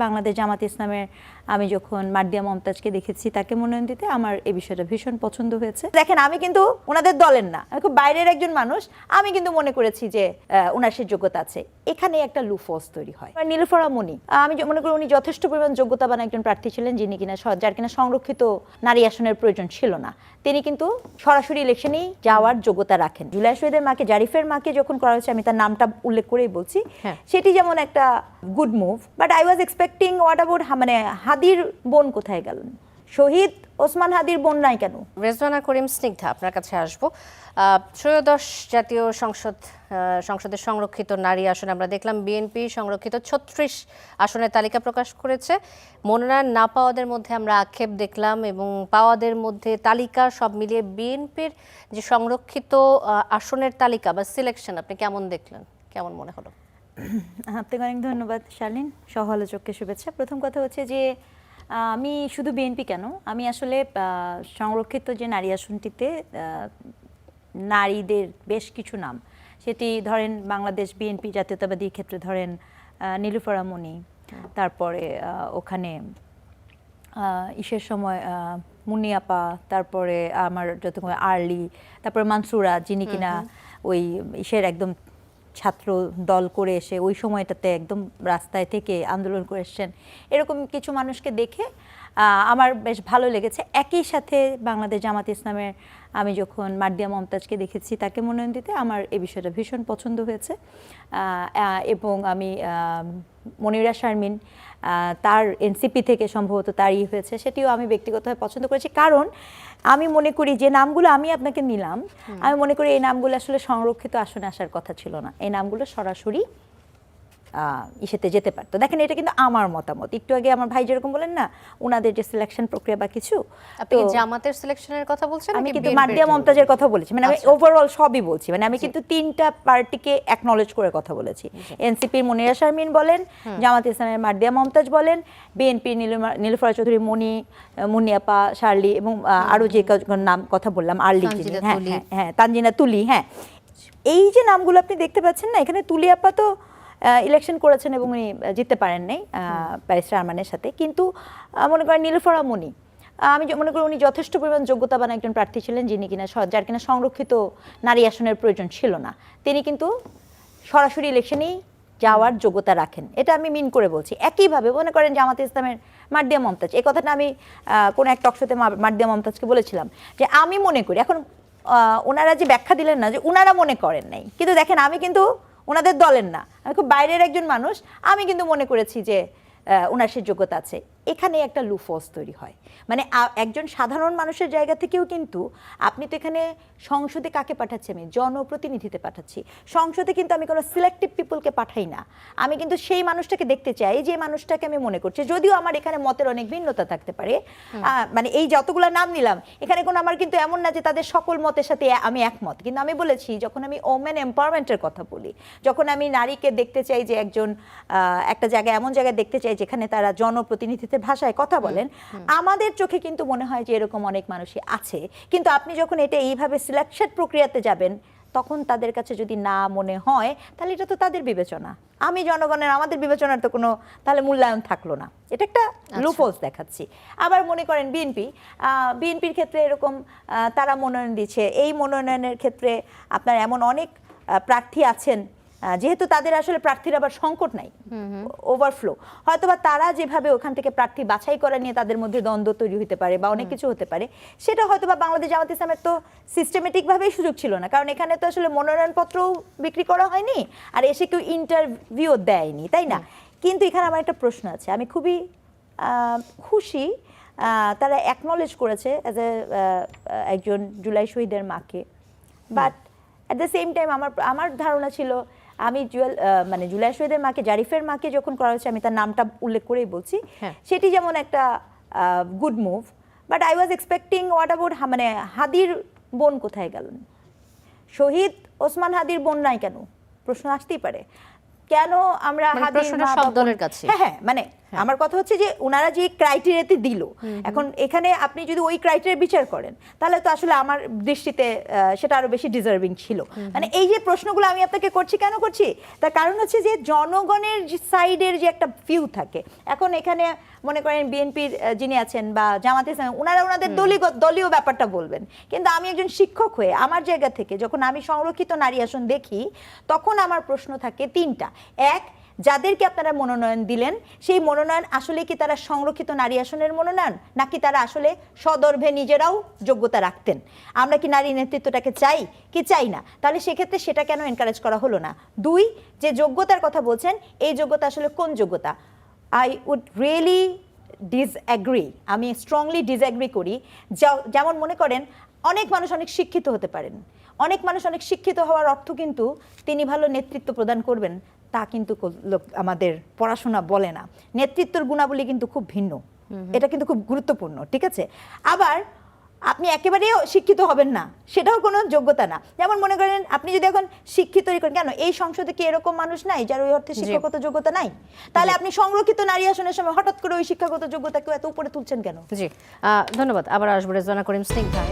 বাংলাদেশ জামাত ইসলামের আমি যখন মার্দিয়া মমতাজকে দেখেছি তাকে মনোনয়ন দিতে আমার এই বিষয়টা ভীষণ পছন্দ হয়েছে। দেখেন আমি কিন্তু ওনাদের দলের না, আমি খুব বাইরের একজন মানুষ, আমি কিন্তু মনে করেছি যে ওনার সে যোগ্যতা আছে। এখানে একটা লুফস তৈরি হয়। নীলুফারা মনি, আমি মনে করি উনি যথেষ্ট পরিমাণ যোগ্যতাবান একজন প্রার্থী ছিলেন, যিনি কিনা যার কিনা সংরক্ষিত নারী আসনের প্রয়োজন ছিল না। তিনি কিন্তু সরাসরি ইলেকশনেই যাওয়ার যোগ্যতা রাখেন। জুলাই শহীদের মাকে, জারিফের মাকে যখন করা হয়েছে, আমি তার নামটা উল্লেখ করেই বলছি, সেটি যেমন একটা good move, but I was expecting what about মানে হাদির বোন কোথায় গেলেন? শহীদ ওসমান হাদির বোন নাই কেন? রেজওয়ানা করিম স্নিগ্ধা, আপনার কাছে আসবো। ত্রয়োদশ জাতীয় সংসদের সংরক্ষিত নারী আসনে আমরা দেখলাম বিএনপি সংরক্ষিত 36 আসনের তালিকা প্রকাশ করেছে। মনোনয়ন না পাওয়াদের মধ্যে আমরা আক্ষেপ দেখলাম, এবং পাওয়াদের মধ্যে তালিকা সব মিলিয়ে বিএনপির যে সংরক্ষিত আসনের তালিকা বা সিলেকশন আপনি কেমন দেখলেন, কেমন মনে হলো? আপনাকে অনেক ধন্যবাদ শালীন, সহ আলোচককে শুভেচ্ছা। প্রথম কথা হচ্ছে যে আমি শুধু বিএনপি কেন, আমি আসলে সংরক্ষিত যে নারী আসনটিতে নারীদের বেশ কিছু নাম, সেটি ধরেন বাংলাদেশ বিএনপি জাতীয়তাবাদীর ক্ষেত্রে ধরেন নীলুফারা মনি, তারপরে ওখানে ইসের সময় মুন্নি আপা, তারপরে আমার যতক্ষণ আর্লি, তারপরে মানসুরা, যিনি কিনা ওই ইসের একদম ছাত্র দল করে এসে ওই সময়টাতে একদম রাস্তায় থেকে আন্দোলন করে এসছেন। এরকম কিছু মানুষকে দেখে আমার বেশ ভালো লেগেছে। একই সাথে বাংলাদেশ জামাত ইসলামের আমি যখন মার্দিয়া মমতাজকে দেখেছি তাকে মনোনয়ন দিতে আমার এই বিষয়টা ভীষণ পছন্দ হয়েছে। এবং আমি মনিরা শারমিন, তার এনসিপি থেকে সম্ভবত তারই হয়েছে, সেটিও আমি ব্যক্তিগতভাবে পছন্দ করেছি। কারণ আমি মনে করি যে নামগুলো আমি আপনাকে নিলাম, আমি মনে করি এই নামগুলো আসলে সংরক্ষিত আসনে আসার কথা ছিল না। এই নামগুলো সরাসরি ইসেতে যেতে পারতো। দেখেন, এটা কিন্তু আমার মতামত। একটু আগে আমার ভাই যেরকম বলেন না, ওনাদের যে সিলেকশন প্রক্রিয়া বা কিছু, আপনি জামাতের সিলেকশনের কথা বলছেন? আমি কিন্তু মার্দিয়া মমতাজের কথা বলেছি, মানে আমি ওভারঅল সবই বলছি, মানে আমি কিন্তু তিনটা পার্টিকে অ্যাকনলেজ করে কথা বলেছি। এনসিপির মনিরা শারমিন বলেন, জামাত ইসলামের মার্দিয়া মমতাজ বলেন, বিএনপির নীলুফারা চৌধুরী মনি, মুন্নিয়াপা, শার্লি, এবং আরো যে নাম কথা বললাম আর্লি, হ্যাঁ তানজিনা তুলি। হ্যাঁ, এই যে নামগুলো আপনি দেখতে পাচ্ছেন না, এখানে তুলি আপা তো ইলেকশন করেছেন এবং উনি জিততে পারেন নাই ব্যারিস্টার আরমানের সাথে, কিন্তু মনে করেন নীলুফারা মনি, আমি মনে করি উনি যথেষ্ট পরিমাণ যোগ্যতাবান একজন প্রার্থী ছিলেন, যিনি কিনা যার কিনা সংরক্ষিত নারী আসনের প্রয়োজন ছিল না। তিনি কিন্তু সরাসরি ইলেকশনেই যাওয়ার যোগ্যতা রাখেন, এটা আমি মিন করে বলছি। একইভাবে মনে করেন জামাত ইসলামের মার্দিয়া মমতাজ, এই কথাটা আমি কোনো এক টকশোতে মার্দিয়া মমতাজকে বলেছিলাম যে আমি মনে করি, এখন ওনারা যে ব্যাখ্যা দিলেন না যে ওনারা মনে করেন নাই, কিন্তু দেখেন আমি কিন্তু ওনাদের দলের না, আমি খুব বাইরের একজন মানুষ, আমি কিন্তু মনে করেছি যে ওনার সে যোগ্যতা আছে। এখানে একটা লুফস তৈরি হয়, মানে একজন সাধারণ মানুষের জায়গা থেকেও কিন্তু আপনি তো এখানে সংসদে কাকে পাঠাচ্ছি? আমি জনপ্রতিনিধিতে পাঠাচ্ছি। সংসদে কিন্তু আমি কোনো সিলেক্টিভ পিপলকে পাঠাই না, আমি কিন্তু সেই মানুষটাকে দেখতে চাই যে মানুষটাকে আমি মনে করছি, যদিও আমার এখানে মতের অনেক ভিন্নতা থাকতে পারে। মানে এই যতগুলো নাম নিলাম, এখানে কোনো আমার কিন্তু এমন না যে তাদের সকল মতের সাথে আমি একমত, কিন্তু আমি বলেছি যখন আমি ওমেন এম্পাওয়ারমেন্টের কথা বলি, যখন আমি নারীকে দেখতে চাই যে একজন একটা জায়গায় এমন জায়গায় দেখতে চাই যেখানে তারা জনপ্রতিনিধিত্বের ভাষায় কথা বলেন, আমাদের চোখে কিন্তু মনে হয় যে এরকম অনেক মানুষই আছে। কিন্তু আপনি যখন এটা এইভাবে সিলেকশন প্রক্রিয়াতে যাবেন, তখন তাদের কাছে যদি না মনে হয়, তাহলে এটা তো তাদের বিবেচনা, আমি জনগণের, আমাদের বিবেচনার তো কোনো তাহলে মূল্যায়ন থাকলো না। এটা একটা লুফলস দেখাচ্ছি। আবার মনে করেন বিএনপির ক্ষেত্রে এরকম তারা মনোনয়ন দিচ্ছে, এই মনোনয়নের ক্ষেত্রে আপনার এমন অনেক প্রার্থী আছেন, যেহেতু তাদের আসলে প্রার্থীর আবার সংকট নাই, ওভারফ্লো, হয়তোবা তারা যেভাবে ওখান থেকে প্রার্থী বাছাই করা নিয়ে তাদের মধ্যে দ্বন্দ্ব তৈরি হতে পারে বা অনেক কিছু হতে পারে, সেটা হয়তোবা বাংলাদেশ জামাত ইসলামের তো সিস্টেমেটিকভাবেই সুযোগ ছিল না, কারণ এখানে তো আসলে মনোনয়নপত্রও বিক্রি করা হয়নি, আর এসে কেউ ইন্টারভিউ দেয়নি, তাই না? কিন্তু এখানে আমার একটা প্রশ্ন আছে, আমি খুবই খুশি তারা অ্যাকনলেজ করেছে অ্যাজ একজন জুলাই শহীদের মাকে, but at the same time আমার ধারণা ছিল, আমি মানে জুলাই শহীদের মাকে, জারিফের মাকে যখন করা হয়েছে, আমি তার নামটা উল্লেখ করেই বলছি, সেটি যেমন একটা good move, but I was expecting what about মানে হাদির বোন কোথায় গেলেন? শহীদ ওসমান হাদির বোন নাই কেন? প্রশ্ন আসতেই পারে, কেন আমরা হাদির সব দলের কাছে, হ্যাঁ মানে আমার কথা হচ্ছে যে ওনারা যে ক্রাইটেরিয়াতে দিল, এখন এখানে আপনি যদি ওই ক্রাইটেরিয়া বিচার করেন তাহলে তো আসলে আমার দৃষ্টিতে সেটা আরো বেশি ডিজার্ভিং ছিল। মানে এই যে প্রশ্নগুলো আমি আপনাকে করছি, কেন করছি, তার কারণ হচ্ছে যে জনগণের সাইডের যে একটা ভিউ থাকে। এখন এখানে মনে করেন বিএনপির যিনি আছেন বা জামাতে ইসলামী, ওনারা ওনাদের দলীয় ব্যাপারটা বলবেন, কিন্তু আমি একজন শিক্ষক হয়ে আমার জায়গা থেকে যখন আমি সংরক্ষিত নারী আসন দেখি, তখন আমার প্রশ্ন থাকে তিনটা। এক, যাদেরকে আপনারা মনোনয়ন দিলেন সেই মনোনয়ন আসলে কি তারা সংরক্ষিত নারী আসনের মনোনয়ন, নাকি তারা আসলে সদর্ভে নিজেরাও যোগ্যতা রাখতেন? আমরা কি নারী নেতৃত্বটাকে চাই কি চাই না? তাহলে সেক্ষেত্রে সেটা কেন এনকারেজ করা হলো না? দুই, যে যোগ্যতার কথা বলছেন, এই যোগ্যতা আসলে কোন যোগ্যতা? আই উড রিয়েলি ডিসঅ্যাগ্রি, আমি স্ট্রংলি ডিসঅ্যাগ্রি করি। যেমন মনে করেন অনেক মানুষ অনেক শিক্ষিত হতে পারেন, অনেক মানুষ অনেক শিক্ষিত হওয়ার অর্থ কিন্তু তিনি ভালো নেতৃত্ব প্রদান করবেন তা কিন্তু আমাদের পড়াশোনা বলে না। নেতৃত্বের গুণাবলী কিন্তু খুব ভিন্ন, এটা কিন্তু খুব গুরুত্বপূর্ণ, ঠিক আছে? আবার আপনি একেবারেই শিক্ষিত হবেন না, সেটাও কোনো যোগ্যতা না। যেমন মনে করেন আপনি যদি এখন শিক্ষিতই করেন, কেন এই সংসদে কি এরকম মানুষ নাই যার ওই অর্থে শিক্ষাগত যোগ্যতা নাই? তাহলে আপনি সংরক্ষিত নারী আসনের সময় হঠাৎ করে ওই শিক্ষাগত যোগ্যতাকে এত উপরে তুলছেন কেন? জি, ধন্যবাদ। আবার আসবো রেজওয়ানা করিম স্নিগ্ধা।